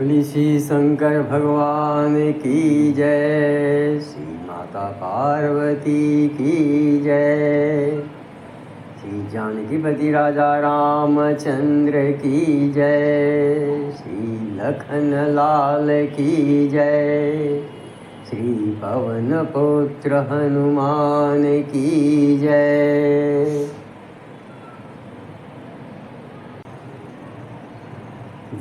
बोली श्री शंकर भगवान की जय, श्री माता पार्वती की जय, श्री जानकीपति राजा रामचंद्र की जय, श्री लखन लाल की जय, श्री पवन पुत्र हनुमान की जय।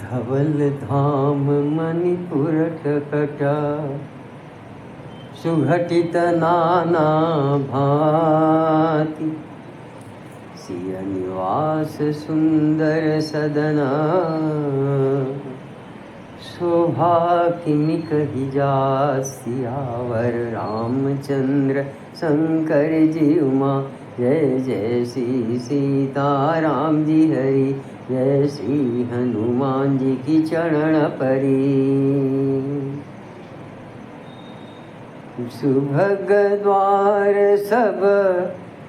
धवल धाम मणिपुर कटा, सुघटित नाना भांति, सिय निवास सुंदर सदना, शोभा किमि कहि सियावर रामचंद्र शंकर जी उमा। जय जय श्री सीताराम जी हरि, जय श्री हनुमान जी की चरण परी। सुभग द्वार सब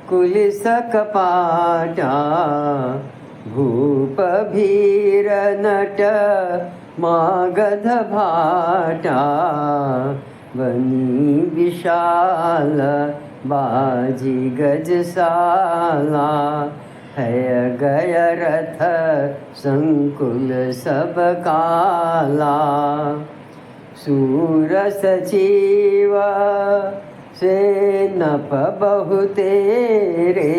कुलिस कपाटा, भूप भीर नट मागध भाटा, बनी विशाल बाजी गजसाला, है गय रथ संकुल सब काला। सूर सचिव से नप बहु तेरे,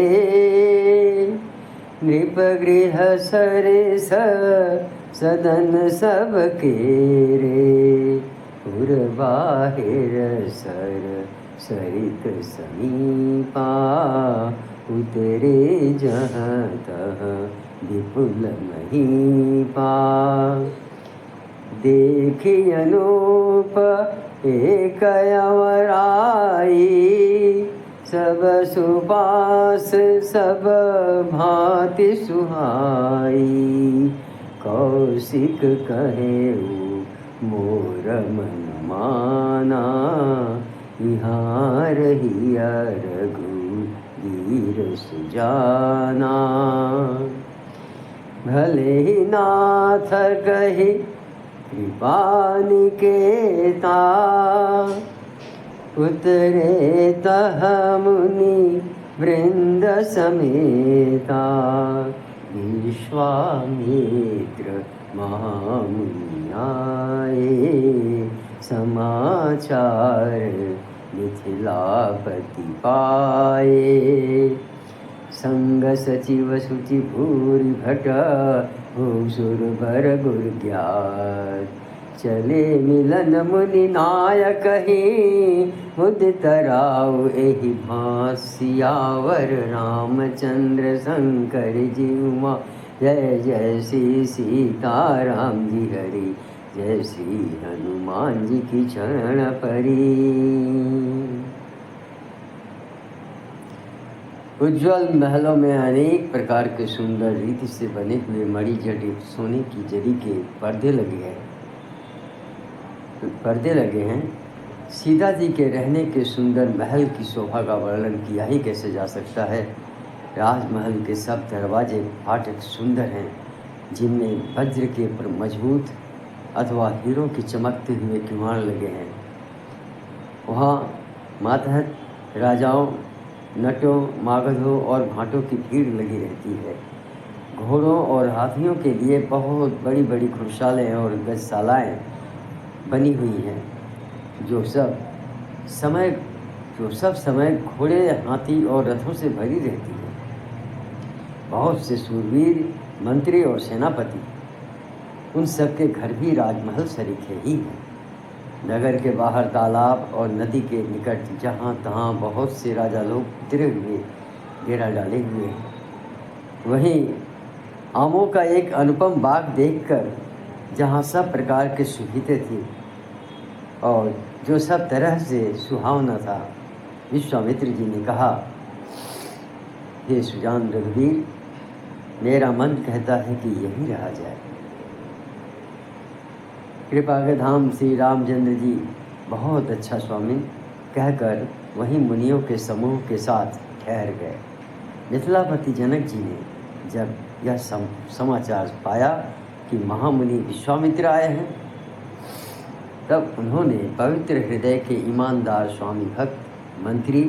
नृप गृह सरिस सदन सब केरे, पुर बाहिर सर सरित समीपा, उतरे जहाँ तहाँ विपुल महीपा। देखी अनूप एक अवराई, सब सुबास सब भांति सुहाई, कौशिक कहेऊ मोर मन माना, यहाँ रहिया रघुवीर सुजाना। भले ही नाथ कही कृपा निकेता, उतरे तह मुनि वृंद समेता, विश्वामित्र महामुनि आए, समाचार मिथिलापति पाए। संग सचिव सुचि भूरि भट, भूसुर भर गुर ज्ञात, चले मिलन मुनि नायक ही, मुदित राव एहि भांति, सियावर रामचंद्र शंकर जी उमा। जय जय श्री सीताराम जी हरि, जय श्री हनुमान जी की चरण परी। उज्ज्वल महलों में अनेक प्रकार के सुंदर रीति से बने हुए मणि जटित सोने की जरी के पर्दे लगे हैं। सीता जी के रहने के सुंदर महल की शोभा का वर्णन किया ही कैसे जा सकता है। राजमहल के सब दरवाजे फाटक सुंदर हैं, जिनमें वज्र के पर मजबूत अथवा हीरों की चमकते हुए किवाड़ लगे हैं। वहाँ मातहत राजाओं, नटों, मागधों और भाटों की भीड़ लगी रहती है। घोड़ों और हाथियों के लिए बहुत बड़ी बड़ी खुरशालें और गजशालाएँ बनी हुई हैं, जो सब समय घोड़े, हाथी और रथों से भरी रहती है। बहुत से शूरवीर, मंत्री और सेनापति, उन सब के घर भी राजमहल सरीखे ही हैं। नगर के बाहर तालाब और नदी के निकट जहाँ तहाँ बहुत से राजा लोग उतरे हुए डेरा डाले हुए हैं। वहीं आमों का एक अनुपम बाग देखकर, जहाँ सब प्रकार के सुविधे थी और जो सब तरह से सुहावना था, विश्वामित्र जी ने कहा, हे सुजान रघुवीर, मेरा मन कहता है कि यहीं रहा जाए। कृपा के धाम श्री रामचंद्र जी बहुत अच्छा स्वामी कहकर वहीं मुनियों के समूह के साथ ठहर गए। मिथिलापति जनक जी ने जब यह समाचार पाया कि महामुनि विश्वामित्र आए हैं, तब उन्होंने पवित्र हृदय के ईमानदार स्वामी भक्त मंत्री,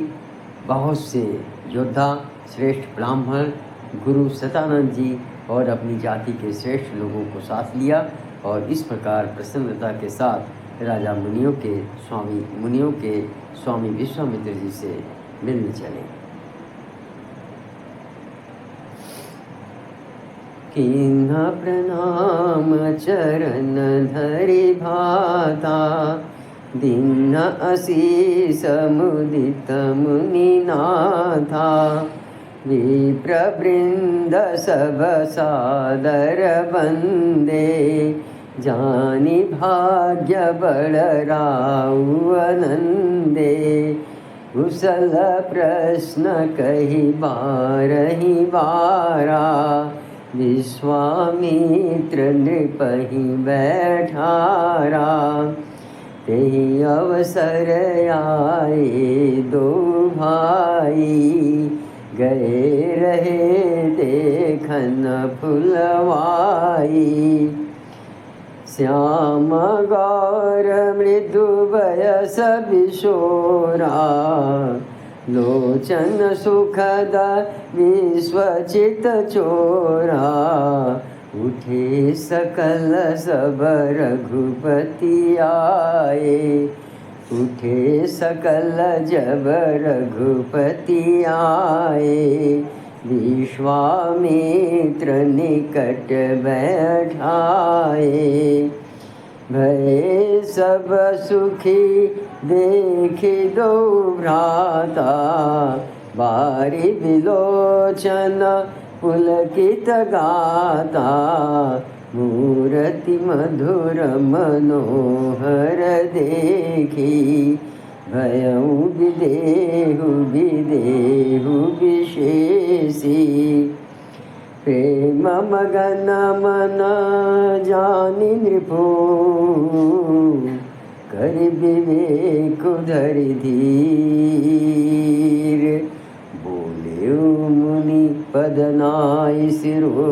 बहुत से योद्धा, श्रेष्ठ ब्राह्मण, गुरु सतानंद जी और अपनी जाति के श्रेष्ठ लोगों को साथ लिया और इस प्रकार प्रसन्नता के साथ राजा मुनियों के स्वामी विश्वामित्र जी से मिलने चले। किन्हा प्रणाम चरण धरि भाता, दीन्हा असीस मुदित मुनिनाथा। विप्रवृंद सब सादर बंदे, जानी भाग्य बड़राउ आनंदे। कुशल प्रश्न कही बारही बारा, विश्वामित्र नृपहि बैठारा। तेहि अवसर आए दो भाई, गए रहे देखन फुलवाई। श्याम गौर मृदु बयस बिशोरा, लोचन सुखद विश्वचित चोरा। उठे सकल सब रघुपति आए, उठे सकल जब रघुपति आए। विश्वामित्र निकट बैठाए, भय सब सुखी देखि दो भ्राता। बारी विलोचन पुलकित गाता, मूर्ति मधुर मनोहर देखी। भयउ विदेहु विशेषी, प्रेम मगन मन जानि नृपो। कर विवेक धरि धीर, बोले मुनि पद नाइ सिरो।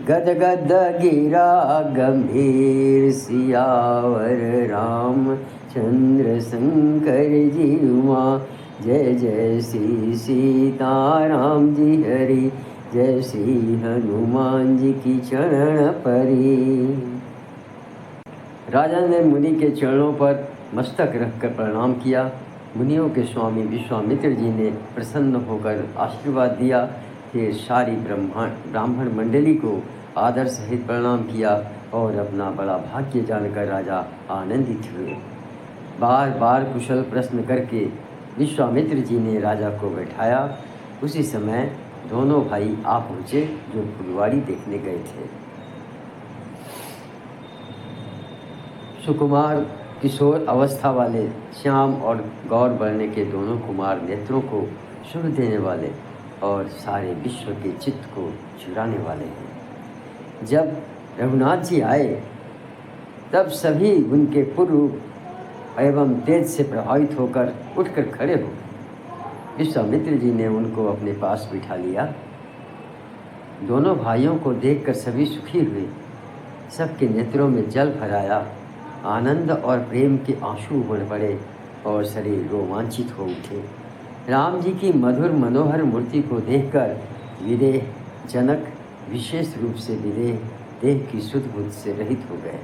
गद गद गिरा गंभीर, सियावर राम चंद्र शंकर जी उमा। जय जय श्री सीताराम जी हरि, जय श्री हनुमान जी की चरण परी। राजा ने मुनि के चरणों पर मस्तक रखकर प्रणाम किया। मुनियों के स्वामी विश्वामित्र जी ने प्रसन्न होकर आशीर्वाद दिया। फिर सारी ब्राह्मण मंडली को आदर सहित प्रणाम किया और अपना बड़ा भाग्य जानकर राजा आनंदित हुए। बार बार कुशल प्रश्न करके विश्वामित्र जी ने राजा को बैठाया। उसी समय दोनों भाई आ पहुँचे जो फुलवाड़ी देखने गए थे। सुकुमार किशोर अवस्था वाले श्याम और गौर वर्ण के दोनों कुमार नेत्रों को सुख देने वाले और सारे विश्व के चित्त को चुराने वाले हैं। जब रघुनाथ जी आए तब सभी उनके पूर्व एवं तेज से प्रभावित होकर उठकर खड़े हो गए। विश्वामित्र जी ने उनको अपने पास बिठा लिया। दोनों भाइयों को देखकर सभी सुखी हुए। सबके नेत्रों में जल भराया। आनंद और प्रेम के आंसू उमड़ पड़े और शरीर रोमांचित हो उठे। राम जी की मधुर मनोहर मूर्ति को देखकर विदेह जनक विशेष रूप से विदेह देह की सुध बुद्ध से रहित हो गए।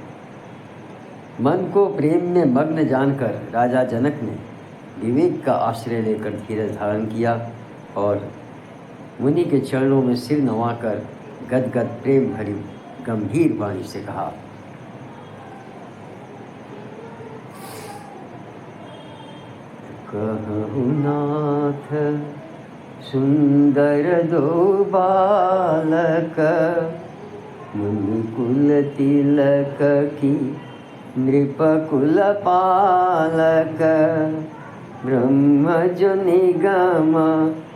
मन को प्रेम में मग्न जानकर राजा जनक ने विवेक का आश्रय लेकर धीरज धारण किया और मुनि के चरणों में सिर नवाकर गदगद प्रेम भरी गंभीर वाणी से कहा, कहु नाथ सुंदर दो बालक, मुनिकुल तिलक की नृपकुल पालक। ब्रह्म जो निगम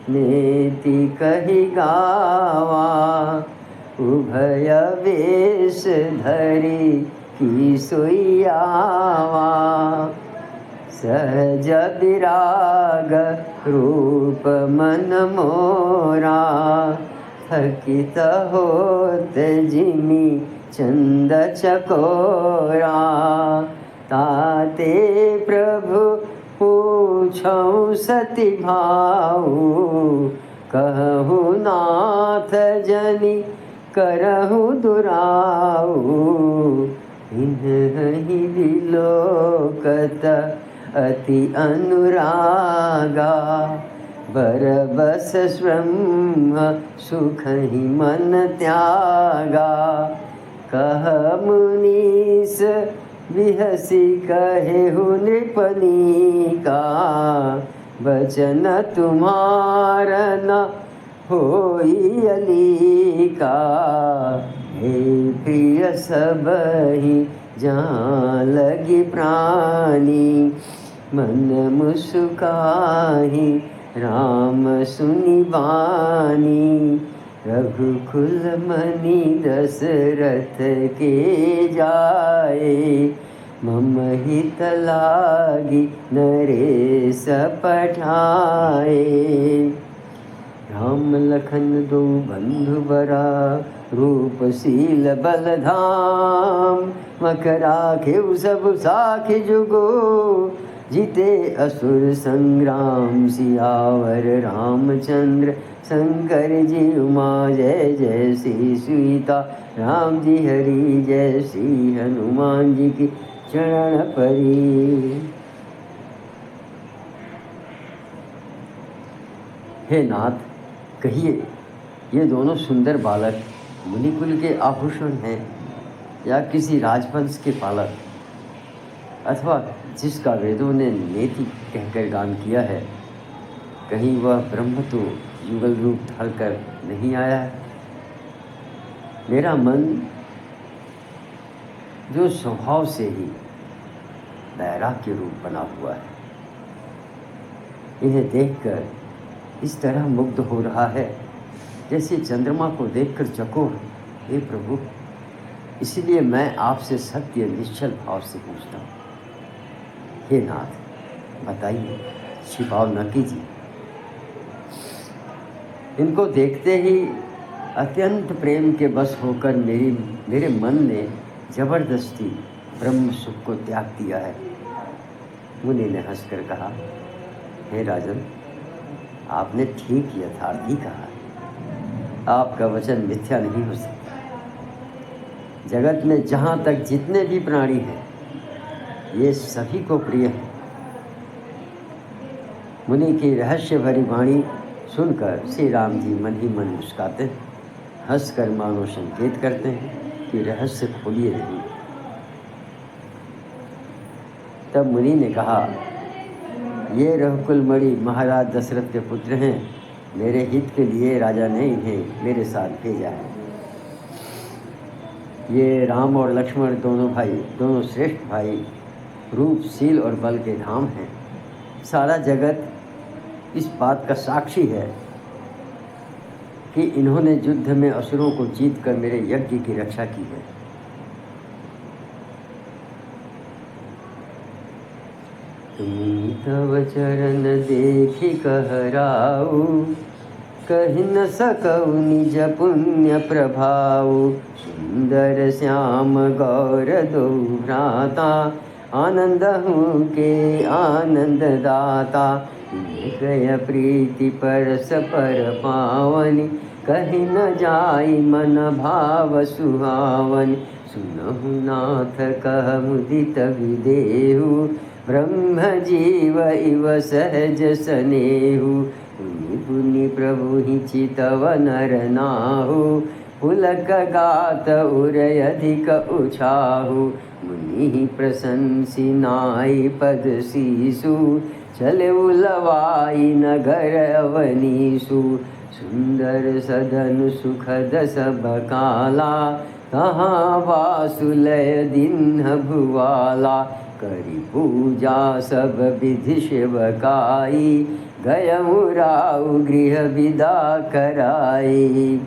नेति कहि गावा, उभय वेश धरि की सोइयावा। सहज विराग रूप मन मोरा, थकित होत जिमि चंद चकोरा। ताते प्रभु पूछौ सती भाऊ, कहु नाथ जनि करहु दुराऊ। इन्हि विलोकत अति अनुरागा, बरबस ब्रह्म सुख ही मन त्यागा। कह मुनीस बिहसी कहेहु नृपनीका, वचन तुम्हारा न होई अलीका। हे प्रिय सबहि जहाँ लगी प्राणी, मन मुस्काहि राम सुनि बानी। रघुकुल मनि दशरथ के जाए, मम हित लागी नरेश पठाए। राम लखन दो बंधु बरा, रूपशील बलधाम। मकरा खेउ सब साखी जुगो, जीते असुर संग्राम। सियावर रामचंद्र शंकर जी उमा, जय जय श्री सीता राम जी हरि। जय श्री हनुमान जी की चरण परी। हे नाथ, कहिए ये दोनों सुंदर बालक मुनिकुल के आभूषण हैं या किसी राजवंश के पालक, अथवा जिसका वेदों ने नेति कहकर गान किया है, कहीं वह ब्रह्म तो युगल रूप धार कर नहीं आया है। मेरा मन जो स्वभाव से ही वैराग्य रूप बना हुआ है, इन्हें देखकर इस तरह मुग्ध हो रहा है जैसे चंद्रमा को देखकर चकोर। हे प्रभु, इसलिए मैं आपसे सत्य निश्चल भाव से पूछता हूँ, हे नाथ बताइए, छिपाव न कीजिए। इनको देखते ही अत्यंत प्रेम के बस होकर मेरे मन ने जबरदस्ती ब्रह्म सुख को त्याग दिया है। मुनि ने हंसकर कहा, हे राजन, आपने ठीक यथार्थ ही कहा है। आपका वचन मिथ्या नहीं हो सकता। जगत में जहाँ तक जितने भी प्राणी हैं, ये सभी को प्रिय है। मुनि की रहस्य भरी वाणी सुनकर श्री राम जी मन ही मन मुस्काते हैं, हंसकर मानो संकेत करते हैं कि रहस्य खोलिए नहीं। तब मुनि ने कहा, ये रघुकुल मणि महाराज दशरथ के पुत्र हैं। मेरे हित के लिए राजा ने इन्हें मेरे साथ भेजा है। ये राम और लक्ष्मण दोनों भाई, दोनों श्रेष्ठ भाई, रूप शील और बल के धाम हैं। सारा जगत इस बात का साक्षी है कि इन्होंने युद्ध में असुरों को जीत कर मेरे यज्ञ की रक्षा की है। तुम तव चरण देखि कहराऊ, कहि न सकऊ निज पुण्य प्रभाऊ। सुंदर श्याम गौर दो भ्राता, आनंद हूँ के आनंद दाता। गय प्रीति परस पर पावनी, कहि न जाई मन भाव सुहावनी। सुनहु नाथ कह मुदित विदेहु, ब्रह्म जीव इव सहज स्नेहु। पुनि पुनि प्रभु ही चितव नर नाहु, पुलक गात उर अधिक उछाहु। मुनि प्रशंसी नाई पद शीसु, चले उलवाई नगर अवनीसु। सुंदर सदन सुखद सब काला, तहाँ वासुलय दीन्ह भुवाला। करी पूजा सब विधि सेवकाई, गयउ राउ गृह विदा कराई।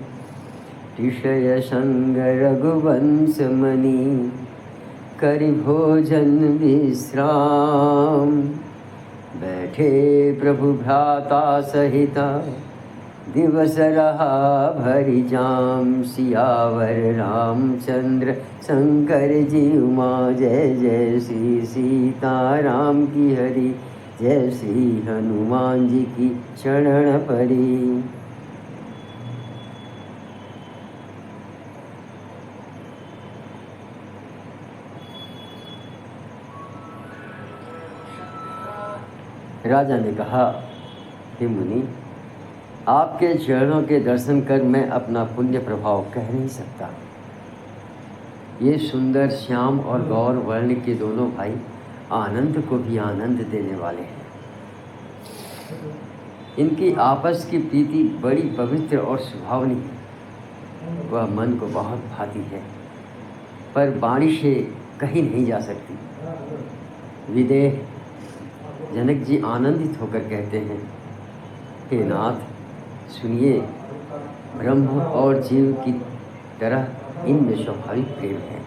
ऋषय संग रघुवंश मणि, करि भोजन विश्राम। बैठे प्रभु भ्राता सहिता, दिवस रहा भरी जाम, सियावर रामचंद्र शंकर जी उमा। जय जय श्री सीताराम की हरि, जय श्री हनुमान जी की शरण परी। राजा ने कहा, हे मुनि, आपके चरणों के दर्शन कर मैं अपना पुण्य प्रभाव कह नहीं सकता। ये सुंदर श्याम और गौर वर्ण के दोनों भाई आनंद को भी आनंद देने वाले हैं। इनकी आपस की प्रीति बड़ी पवित्र और सुहावनी है, वह मन को बहुत भाती है, पर वाणी से कहीं नहीं जा सकती। विदेह जनक जी आनंदित होकर कहते हैं, हे नाथ, सुनिए, ब्रह्म और जीव की तरह इनमें स्वाभाविक प्रेम है।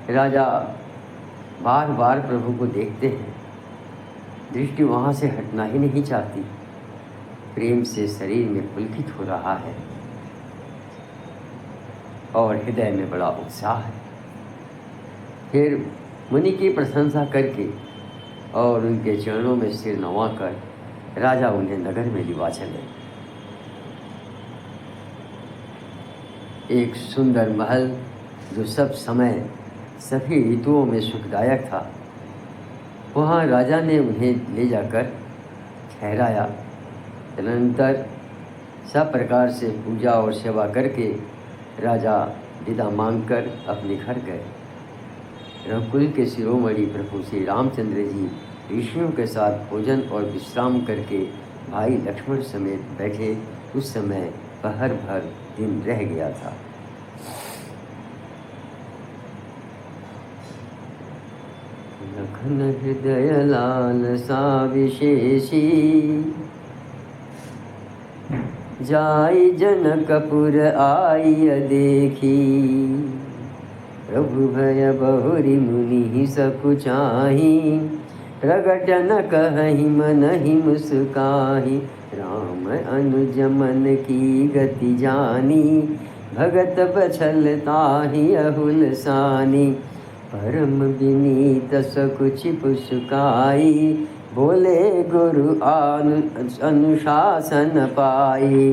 राजा बार बार प्रभु को देखते हैं, दृष्टि वहाँ से हटना ही नहीं चाहती। प्रेम से शरीर में पुलकित हो रहा है और हृदय में बड़ा उत्साह है। फिर मुनि की प्रशंसा करके और उनके चरणों में सिर नवाकर राजा उन्हें नगर में लिवा चले। एक सुंदर महल जो सब समय सभी ऋतुओं में सुखदायक था, वहाँ राजा ने उन्हें ले जाकर ठहराया। तदनंतर सब प्रकार से पूजा और सेवा करके राजा विदा मांगकर अपने घर गए। रघुकुल के शिरोमणि प्रभु श्री रामचंद्र जी ऋषियों के साथ भोजन और विश्राम करके भाई लक्ष्मण समेत बैठे। उस समय पहर भर दिन रह गया था। लखन हृदय लाल सा विशेषी, जाई जनकपुर आई देखी। प्रभु भय बहुरी मुनि सकुचाही, प्रगट न कहहि मनहि मुस्काहि। राम अनुज मन की गति जानी, भगत बछल ताहि अहुल सानी। परम विनीत सकुच पुस्काई, बोले गुरु अनुशासन पाई।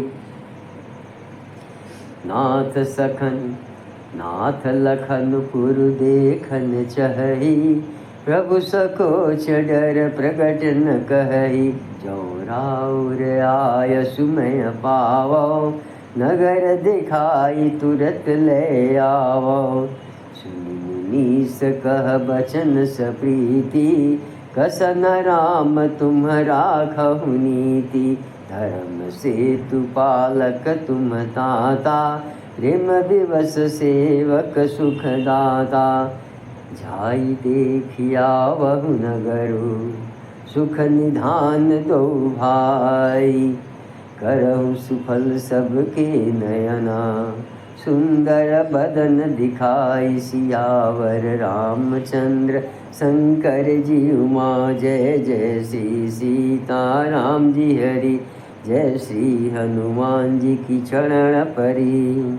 नाथ सखन नाथ लखन पुर देखन चहई, प्रभु सकोच डर प्रगट न कहई। जो राउर आय सुमय पावो, नगर दिखाई तुरत ले आवो। सुनि मुनीस कह बचन सप्रीति, कसन राम तुम राखहु नीति। धर्म सेतु पालक तुम ताता, प्रेम विवश सेवक सुख दाता। जाई देखिया वहु नगरु, सुख निधान दो भाई। करहु सुफल सबके नयना, सुंदर बदन दिखाई। सियावर रामचंद्र शंकर जी उमा। जय जय श्री सीताराम जी हरि, जय श्री हनुमान जी की चरण परी।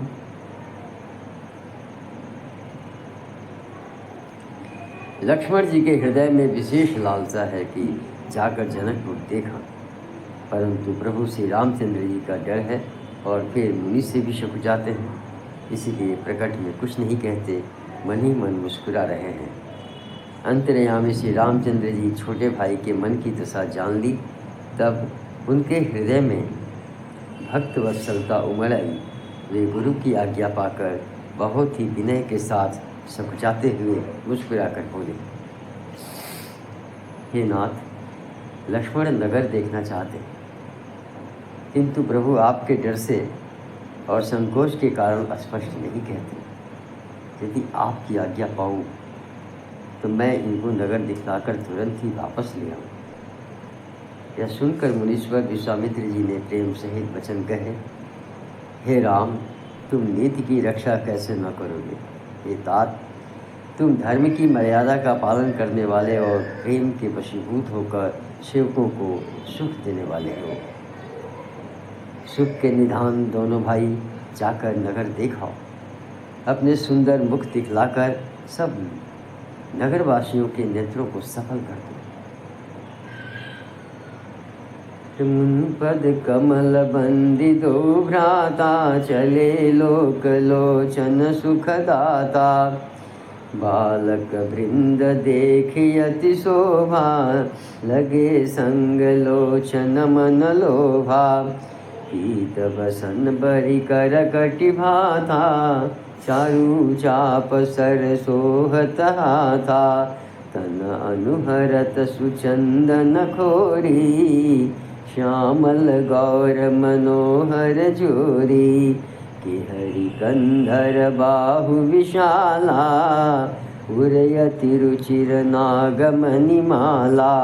लक्ष्मण जी के हृदय में विशेष लालसा है कि जाकर जनकपुर देखा, परंतु प्रभु श्री रामचंद्र जी का डर है और फिर मुनि से भी शक जाते हैं, इसीलिए प्रकट में कुछ नहीं कहते, मन ही मन मुस्कुरा रहे हैं। अंतर्यामी श्री रामचंद्र जी छोटे भाई के मन की दशा जान ली, तब उनके हृदय में भक्त वत्सलता उमड़ आई। वे गुरु की आज्ञा पाकर बहुत ही विनय के साथ सकुचाते हुए मुस्कुराकर बोले, हे नाथ, लक्ष्मण नगर देखना चाहते, किंतु प्रभु आपके डर से और संकोच के कारण स्पष्ट नहीं कहते। यदि आपकी आज्ञा पाऊँ तो मैं इनको नगर दिखलाकर तुरंत ही वापस ले आऊँ। यह सुनकर मुनीश्वर विश्वामित्र जी ने प्रेम सहित वचन कहे, हे राम, तुम नीति की रक्षा कैसे न करोगे? हे तात, तुम धर्म की मर्यादा का पालन करने वाले और प्रेम के वशीभूत होकर सेवकों को सुख देने वाले हो। सुख के निधान दोनों भाई जाकर नगर देखा, अपने सुंदर मुख दिखलाकर सब नगरवासियों के नेत्रों को सफल कर दो। पद कमल बंदी दो भ्राता, चले लोक लोचन सुखदाता। बालक वृंद देखी अति शोभा, लगे संग लोचन मन लोभा। पीत बसन बरी कर कटि भाता, चारु चाप सर सोहत हाथा। तन अनुहरत सुचंदन खोरी, श्यामल गौर मनोहर जोरी। कि हरि कंधर बाहु विशाला, उरयति रुचिर नागमणि माला।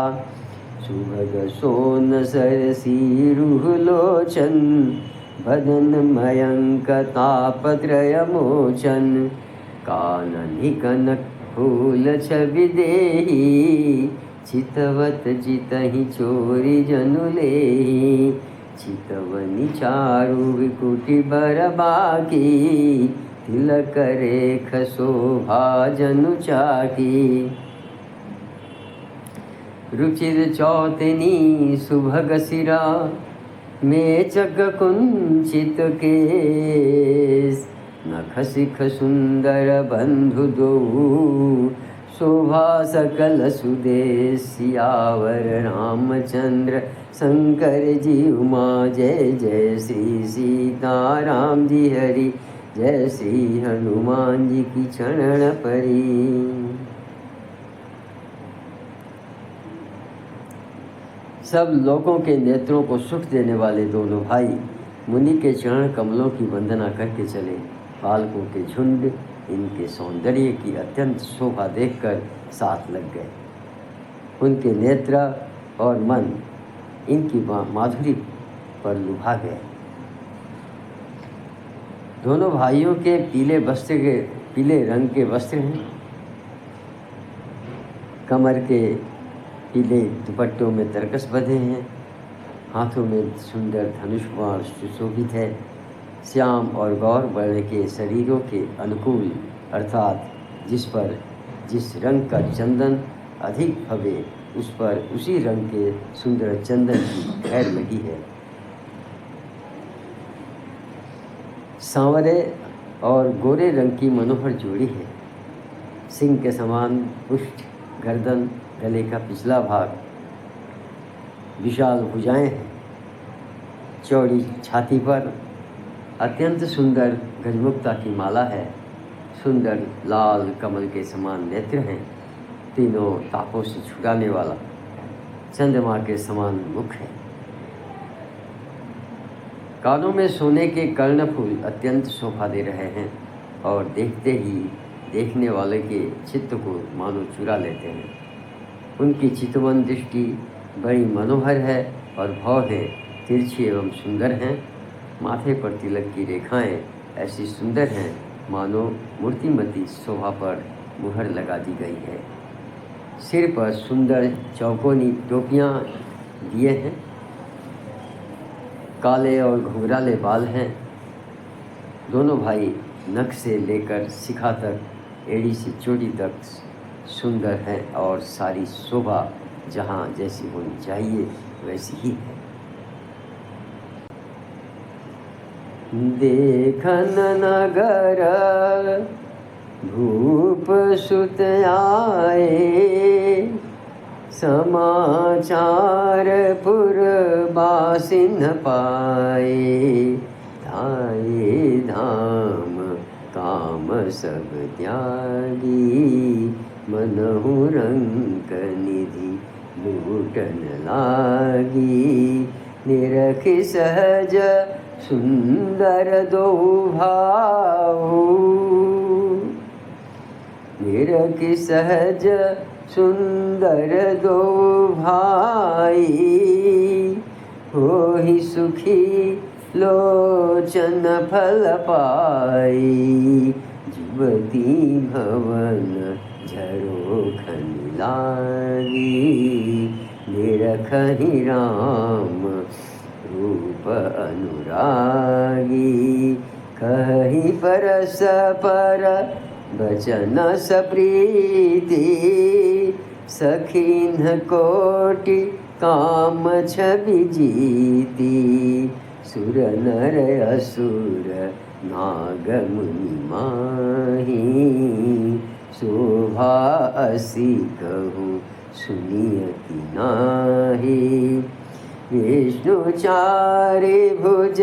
सुभग सोन सरसी रुह लोचन, बदन मयंक तापत्रय मोचन। काननि कनक फूल छवि देहि, चितवत चितहि चोरी जनु लेहि। चितवनि चारु विकुटि बर बाकी, तिलक रेख शोभा जनु चाकी। रुचिर चौतनी सुभग सिरा, मेचक कुंचित केस। नख शिख सुंदर बंधु दो, शोभा सकल सुदेश। सियावर रामचंद्र शंकर जी उमा, जय जय श्री सीताराम जी हरि। जय श्री हनुमान जी की चरण परी। सब लोगों के नेत्रों को सुख देने वाले दोनों भाई मुनि के चरण कमलों की वंदना करके चले। बालकों के झुंड इनके सौंदर्य की अत्यंत शोभा देखकर साथ लग गए। उनके नेत्र और मन इनकी माधुरी पर लुभा गए। दोनों भाइयों के पीले रंग के वस्त्र हैं। कमर के पीले दुपट्टों में तरकस बंधे हैं। हाथों में सुंदर धनुष बाण सुशोभित है। श्याम और गौर वर्ण के शरीरों के अनुकूल, अर्थात जिस रंग का चंदन अधिक भवे, उस पर उसी रंग के सुंदर चंदन की खैर लगी है। सांवरे और गोरे रंग की मनोहर जोड़ी है। सिंह के समान पुष्ट, गर्दन, गले का पिछला भाग, विशाल भुजाएं हैं। चौड़ी छाती पर अत्यंत सुंदर गजमुक्ता की माला है। सुंदर लाल कमल के समान नेत्र हैं। तीनों तापों से छुड़ाने वाला चंद्रमा के समान मुख है। कानों में सोने के कर्णफूल अत्यंत शोभा दे रहे हैं और देखते ही देखने वाले के चित्त को मानो चुरा लेते हैं। उनकी चितवन दृष्टि बड़ी मनोहर है और भौं है तिरछी एवं सुंदर हैं। माथे पर तिलक की रेखाएं ऐसी सुंदर हैं मानो मूर्तिमती शोभा पर मुहर लगा दी गई है। सिर पर सुंदर चौकोनी टोपियां लिए हैं। काले और घुंघराले बाल हैं। दोनों भाई नख से लेकर शिखा तक, एड़ी से चोटी तक सुंदर हैं और सारी शोभा जहाँ जैसी होनी चाहिए वैसी ही है। देखन नगर भूप सुत आए, समाचार पुर बासिन पाए। धाये धाम काम सब त्यागी, मनहु रंक निधि लूटन लागी। निरखि सहज सुंदर दो भाऊ, निरखि सहज सुंदर दो भाई। होहि सुखी लोचन फल पाई, जुबती भवन झरोखन लागी। निरखहि राम रूप अनुरागी, कही परस पर बचन सप्रीति, सखीन कोटि काम छवि जीती, सुर नर असुर नाग मुनि माही, शोभा असी कहूँ सुनियति नाही, विष्णु चारि भुज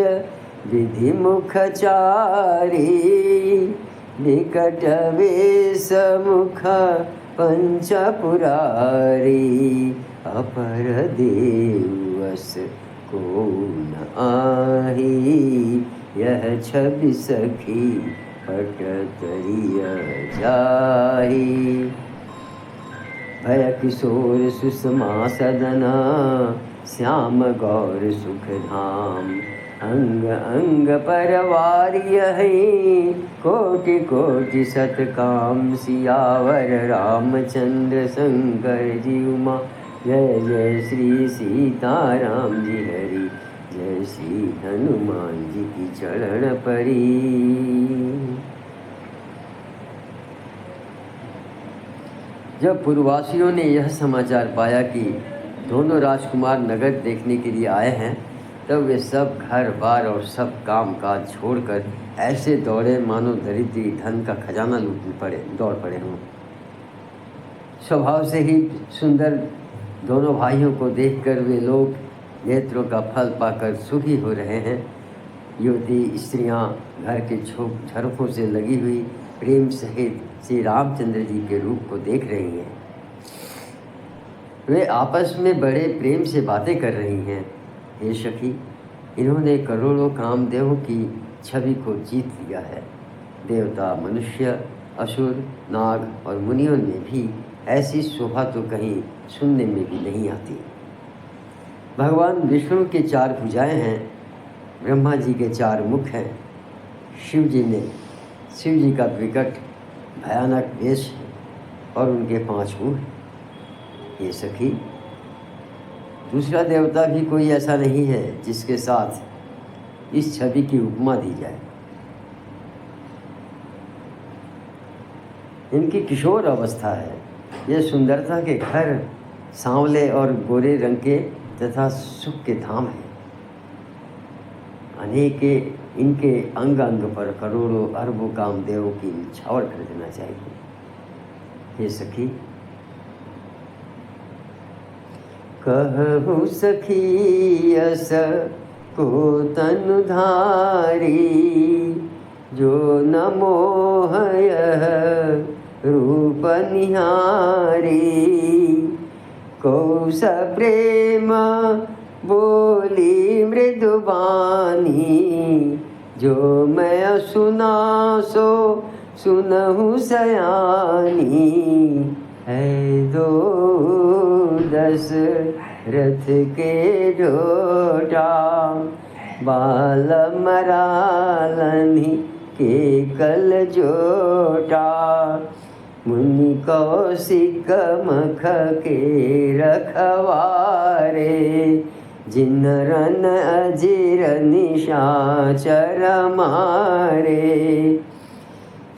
विधि मुख चारि, विकट वेश मुख पंचपुरारी, अपर देवस को न आही, यह छवि सखी पट तरिय जाही, भय किशोर सुषमा सदना, श्याम गौर सुख धाम, अंग अंग परवार्य है, कोटि कोटि सतकाम, सियावर रामचंद्र शंकर जी उमा, जय जय श्री सीताराम जी हरि, जय श्री हनुमान जी की चरण परी। जब पूर्ववासियों ने यह समाचार पाया कि दोनों राजकुमार नगर देखने के लिए आए हैं, तब वे सब घर बार और सब काम काज छोड़कर ऐसे दौड़े मानो दरिद्री धन का खजाना लूटने दौड़ पड़े हों। स्वभाव से ही सुंदर दोनों भाइयों को देखकर वे लोग नेत्रों का फल पाकर सुखी हो रहे हैं। युवती स्त्रियां घर के झरोखों से लगी हुई प्रेम सहित श्री रामचंद्र जी के रूप को देख रही हैं। वे आपस में बड़े प्रेम से बातें कर रही हैं। हे सखी, इन्होंने करोड़ों कामदेवों की छवि को जीत लिया है। देवता, मनुष्य, असुर, नाग और मुनियों में भी ऐसी शोभा तो कहीं सुनने में भी नहीं आती। भगवान विष्णु के 4 भुजाएं हैं, ब्रह्मा जी के 4 मुख हैं, शिव जी का विकट भयानक वेश है और उनके 5 मुँह हैं। ये सखी, दूसरा देवता भी कोई ऐसा नहीं है जिसके साथ इस छवि की उपमा दी जाए। इनकी किशोर अवस्था है। ये सुंदरता के घर सांवले और गोरे रंग के तथा सुख के धाम हैं। अनेक इनके अंग अंग पर करोड़ों अरबों कामदेवों की निछावर कर देना चाहिए। हे सखी, कहु सखी यस को तनु धारी, जो न मोहय रूप निहारी, कौस प्रेम बोली मृदुबानी, जो मैं सुना सो सुनहु सयानी, है दो दशरथ के ढोटा, बाल मरालनी के कल जोटा, मुनि कौशिक मख के रखवारे, जिन रन अजिर निशाचर मारे,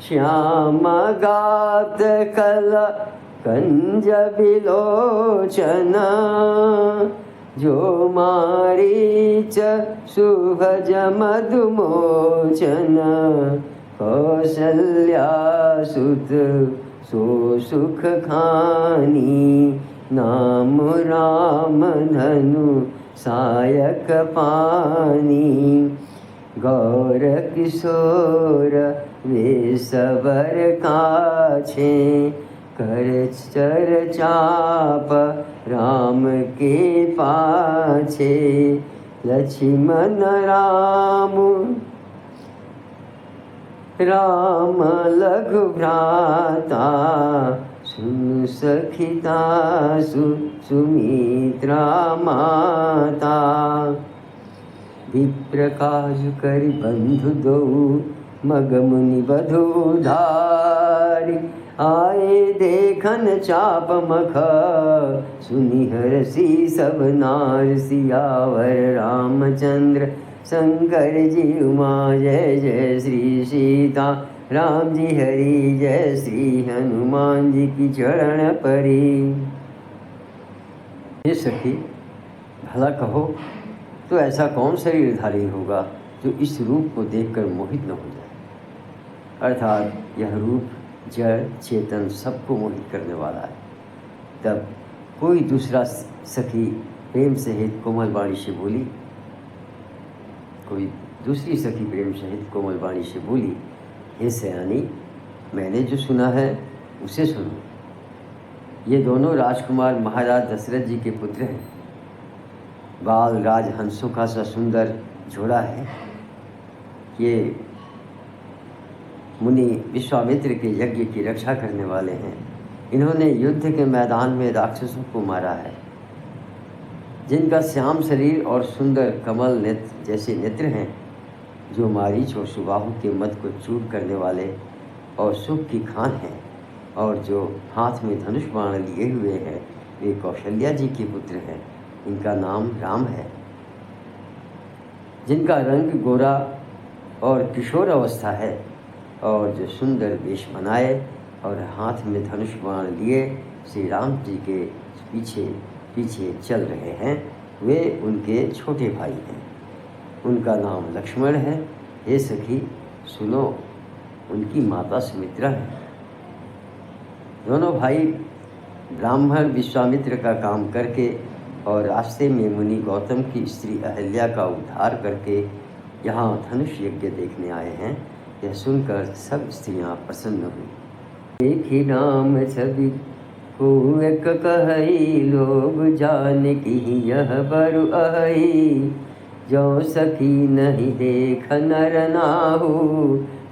श्याम गात कल कंज बिलोचन, जो मारीच सुभज मधुमोचन, कौसल्या सुत सो सुख खानी, नाम राम धनु सायक पानी, गौर किशोर वे सबर काछे, कर चर चाप राम के पाछे, लक्ष्मण राम लघु भ्राता, सुन सखिता सुमित्रा माता, विप्र काज करि बंधु दो, मग मुनि बधु धारी, आए देखन चाप मख, सुनि हरषि सब नार। सियावर रामचंद्र शंकर जी उमा, जय जय श्री सीता राम जी हरि। जय श्री हनुमान जी की चरण परी। ये सखी, भला कहो तो ऐसा कौन शरीरधारी होगा जो इस रूप को देखकर मोहित न हो जाए। अर्थात यह रूप जड़ चेतन सबको मोहित करने वाला है। तब कोई दूसरा सखी प्रेम सहित कोमल वाणी से बोली, कोई दूसरी सखी प्रेम सहित कोमल वाणी से बोली, हे सयानी, मैंने जो सुना है उसे सुनो। ये दोनों राजकुमार महाराज दशरथ जी के पुत्र हैं। बाल राजहंसों का सा सुंदर जोड़ा है। ये मुनि विश्वामित्र के यज्ञ की रक्षा करने वाले हैं। इन्होंने युद्ध के मैदान में राक्षसों को मारा है। जिनका श्याम शरीर और सुंदर कमल नेत्र जैसे नेत्र हैं, जो मारीच और सुबाहु के मद को चूर करने वाले और सुख की खान हैं, और जो हाथ में धनुष बाण लिए हुए हैं, वे कौशल्या जी के पुत्र हैं। इनका नाम राम है। जिनका रंग गोरा और किशोर अवस्था है, और जो सुंदर वेश बनाए और हाथ में धनुष बाण लिए श्री राम जी के पीछे पीछे चल रहे हैं, वे उनके छोटे भाई हैं। उनका नाम लक्ष्मण है। हे सखी सुनो, उनकी माता सुमित्रा है। दोनों भाई ब्राह्मण विश्वामित्र का काम करके और रास्ते में मुनि गौतम की स्त्री अहल्या का उद्धार करके यहाँ धनुष यज्ञ देखने आए हैं। यह सुनकर सब स्त्रियाँ प्रसन्न हुई। देखी राम छवि को एक कहई, लोग जान की यह बरु अहई। जो सखी नहीं देख नर नाहु,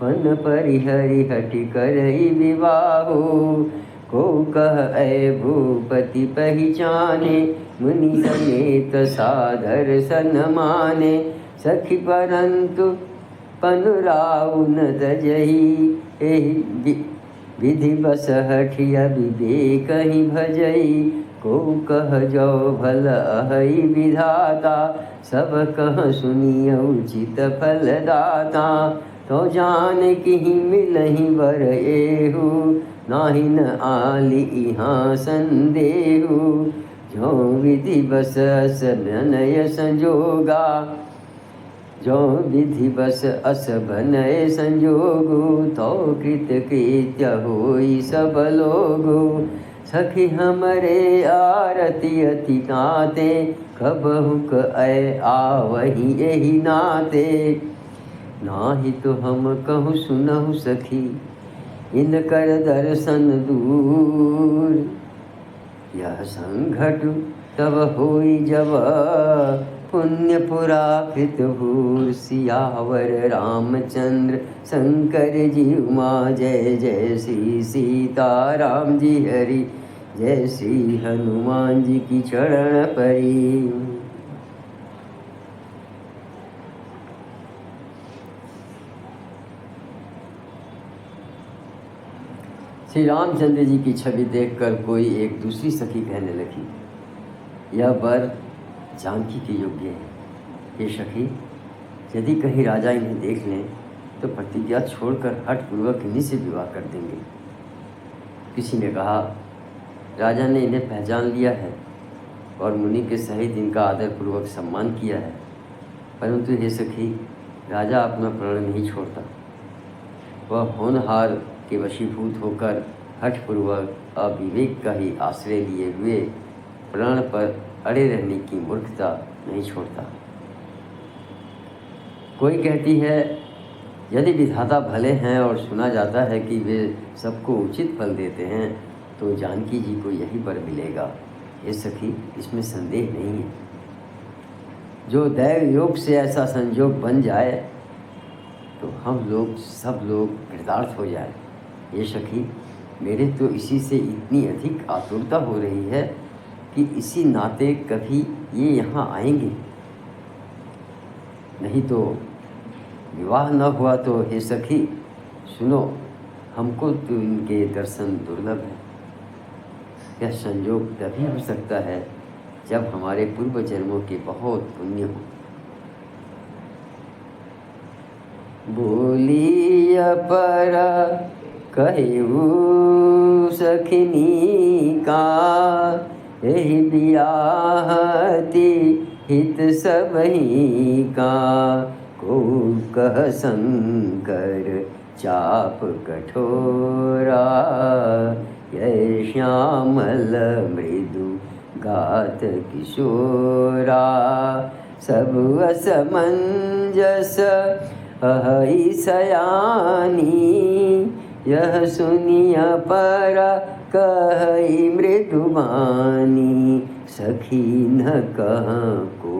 मन परिहरि हटि करई विवाहु। को कह ऐ भूपति पहचाने, मुनि समेत सादर सन माने। सखी परंतु पनुराउ न तजही, एहि विधि बस हठिया विवेक ही भजई। को कह जो भल अहई विधाता, सब कह सुनिय उचित फल दाता। तो जान की मिलहि वर एहु, नाही न आली इहाँ संदेहु। जो विधि बस अस बनय संजोगा, जो विधि बस अस बनय संजोगु। तो कृत कृत्य होई सब लोगु। सखी हमरे आरती अति नाते, कबहुक ऐ आवही यही नाते। नाही तो हम कहूँ सुनहु सखी, इनकर दर्शन दूर। यह संघट तब होई जब, पुण्य पुराकृत भूर। सियावर रामचंद्र शंकर जी उमा, जय जय श्री सीता राम जी हरि। जय श्री हनुमान जी की चरण परी। श्री रामचंद्र जी की छवि देखकर कोई एक दूसरी सखी कहने लगी, यह वर जानकी के योग्य है। हे सखी, यदि कहीं राजा इन्हें देख लें तो प्रतिज्ञा छोड़कर हठपूर्वक इन्हीं से विवाह कर देंगे। किसी ने कहा, राजा ने इन्हें पहचान लिया है और मुनि के सहित इनका आदरपूर्वक सम्मान किया है, परंतु हे सखी, राजा अपना प्रण नहीं छोड़ता। वह होनहार के वशीभूत होकर हठपूर्वक अविवेक का ही आश्रय लिए हुए प्राण पर अड़े रहने की मूर्खता नहीं छोड़ता। कोई कहती है, यदि विधाता भले हैं और सुना जाता है कि वे सबको उचित फल देते हैं, तो जानकी जी को यही वर मिलेगा। ये सखी, इसमें संदेह नहीं है। जो दैव योग से ऐसा संयोग बन जाए तो हम लोग सब लोग कृतार्थ हो जाए। ये सखी, मेरे तो इसी से इतनी अधिक आतुरता हो रही है कि इसी नाते कभी ये यहाँ आएंगे, नहीं तो विवाह न हुआ तो हे सखी सुनो, हमको तो इनके दर्शन दुर्लभ है। यह संयोग तभी हो सकता है जब हमारे पूर्व जन्मों के बहुत पुण्य हो। बोली पर कहू सखिनी का, यही बियाहती हित सबही का। को कह शंकर चाप कठोरा, यह श्यामल मृदु गात किशोरा। सब असमंजस अहि सयानी, यह सुनिया पर कहि मृदुबानी। सखी न कह को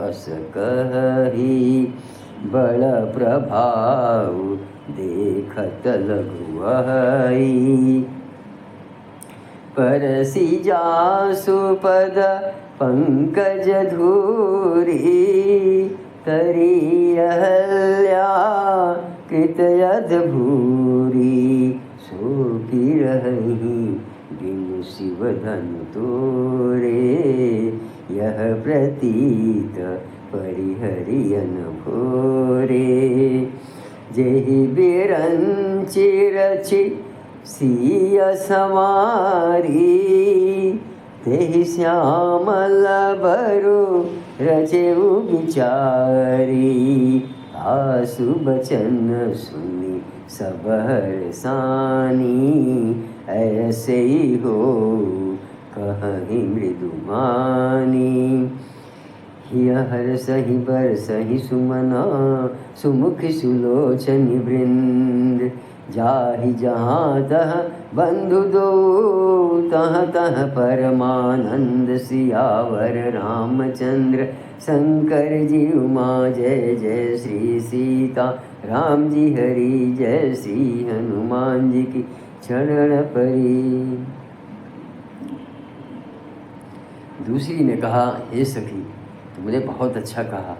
अस कही, बड़ प्रभाव देखत लघुअहि। परसी जासु पद पंकज धूरी, तरी अहल्या कृत यदभूरी। सो की रही बिनु शिव धनु तोरे, यह प्रतीत परिहरियन भोरे। जेहि बिरंचि रचि सिय समारी, तेहि श्यामल बरु रचेउ विचारी। आसु बचन सुनी सब हरसानी, ऐसे ही हो कहि मृदुमानी। हर सही बर सही सुमना, सुमुख सुलोचनि वृंद। जाहि जहाँ तह बंधु दो, तहाँ तह परमानंद। सियावर रामचंद्र शंकर जी उमा, जय जय श्री सीता राम जी हरि। जय श्री हनुमान जी की चरण परी। दूसरी ने कहा, हे सखी, तुमने बहुत अच्छा कहा,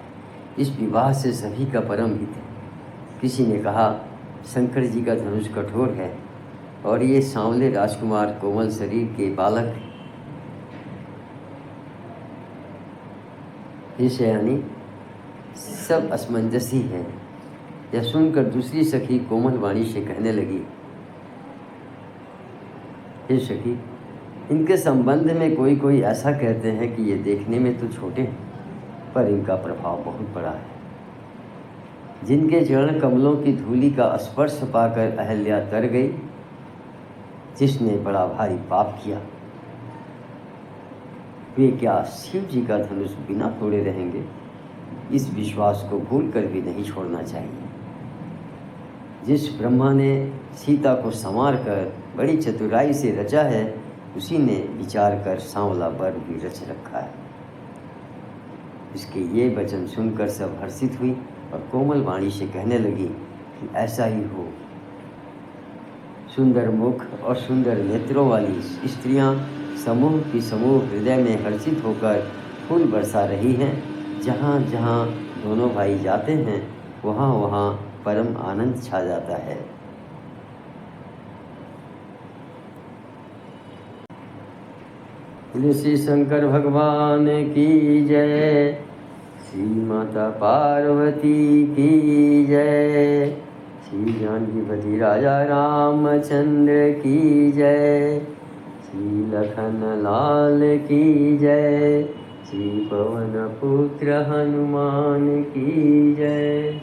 इस विवाह से सभी का परम हित है। किसी ने कहा, शंकर जी का धनुष कठोर है और ये सांवले राजकुमार कोमल शरीर के बालक हैं। इसे यानी सब असमंजसी है। यह सुनकर दूसरी सखी कोमल वाणी से कहने लगी, हे सखी, इनके संबंध में कोई कोई ऐसा कहते हैं कि ये देखने में तो छोटे हैं, पर इनका प्रभाव बहुत बड़ा है। जिनके चरण कमलों की धूलि का स्पर्श पाकर अहल्या तर गई, जिसने बड़ा भारी पाप किया, वे क्या शिव जी का धनुष बिना तोड़े रहेंगे? इस विश्वास को भूल कर भी नहीं छोड़ना चाहिए। जिस ब्रह्मा ने सीता को संवार कर बड़ी चतुराई से रचा है, उसी ने विचार कर सांवला वर भी रच रखा है। इसके ये वचन सुनकर सब हर्षित हुई और कोमल वाणी से कहने लगी कि ऐसा ही हो। सुंदर मुख और सुंदर नेत्रों वाली स्त्रियां समूह की समूह हृदय में हर्षित होकर फूल बरसा रही हैं। जहाँ जहाँ दोनों भाई जाते हैं, वहाँ वहाँ परम आनंद छा जाता है। श्री शंकर भगवान की जय, श्री माता पार्वती की जय, श्री जानकीपति राजा रामचंद्र की जय, श्री लखन लाल की जय, श्री पवन पुत्र हनुमान की जय।